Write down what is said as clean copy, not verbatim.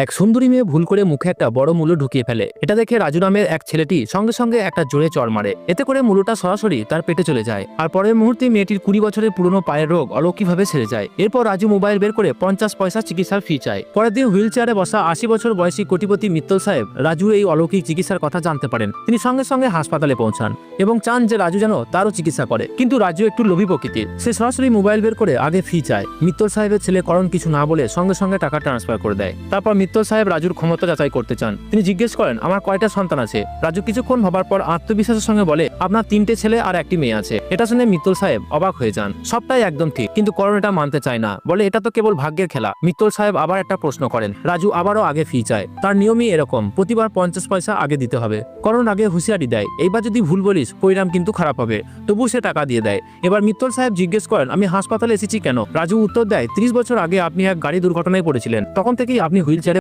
এক সুন্দরী মেয়ে ভুল করে মুখে একটা বড় মুলো ঢুকিয়ে ফেলে। এটা দেখে রাজু নামের এক ছেলেটি সঙ্গে সঙ্গে একটা জোরে চড় মারে। এতে করে মুলোটা সরাসরি তার পেটে চলে যায়। আর পরের মুহূর্তে মেয়েটির 20 বছরের পুরনো পায়ের রোগ অলৌকিকভাবে সেরে যায়। এরপর রাজু মোবাইল বের করে 50 পয়সা চিকিৎসার ফি চায়। পরের দিন হুইল চেয়ারে বসা 80 বছর বয়সী কোটিপতি মিত্তল সাহেব রাজুর এই অলৌকিক চিকিৎসার কথা জানতে পারেন। তিনি সঙ্গে সঙ্গে হাসপাতালে পৌঁছান এবং চান যে রাজু যেন তারও চিকিৎসা করে। কিন্তু রাজু একটু লোভী প্রকৃতির, সে সরাসরি মোবাইল বের করে আগে ফি চায়। মিত্তল সাহেবের ছেলে করণ কিছু না বলে সঙ্গে সঙ্গে টাকা ট্রান্সফার করে দেয়। তারপর মিত্তল সাহেব রাজুর ক্ষমতা যাচাই করতে চান। তিনি জিজ্ঞেস করেন, আমার কয়টা সন্তান আছে? রাজু কিছুক্ষণ ভাবার পর আত্মবিশ্বাসের সঙ্গে বলে, আপনার 3টে ছেলে আর 1টি মেয়ে আছে। এটা শুনে মিত্তল সাহেব অবাক হয়ে যান। সবটাই একদম ঠিক, কিন্তু করণ এটা মানতে চায় না, বলে এটা তো কেবল ভাগ্যের খেলা। মিত্তল সাহেব আবার একটা প্রশ্ন করেন। রাজু আবারও আগে ফি চায়। তার নিয়মই এরকম, প্রতিবার 50 পয়সা আগে দিতে হবে। করণ আগে হুঁশিয়ারি দেয়, এইবার যদি ভুল বলিস পরিণাম কিন্তু খারাপ হবে। তবু সে টাকা দিয়ে দেয়। এবার মিত্তল সাহেব জিজ্ঞেস করেন, আমি হাসপাতালে এসেছি কেন? রাজু উত্তর দেয়, 30 বছর আগে আপনি এক গাড়ি দুর্ঘটনায় পড়েছিলেন, তখন থেকেই আপনি হুইল চেয়ারে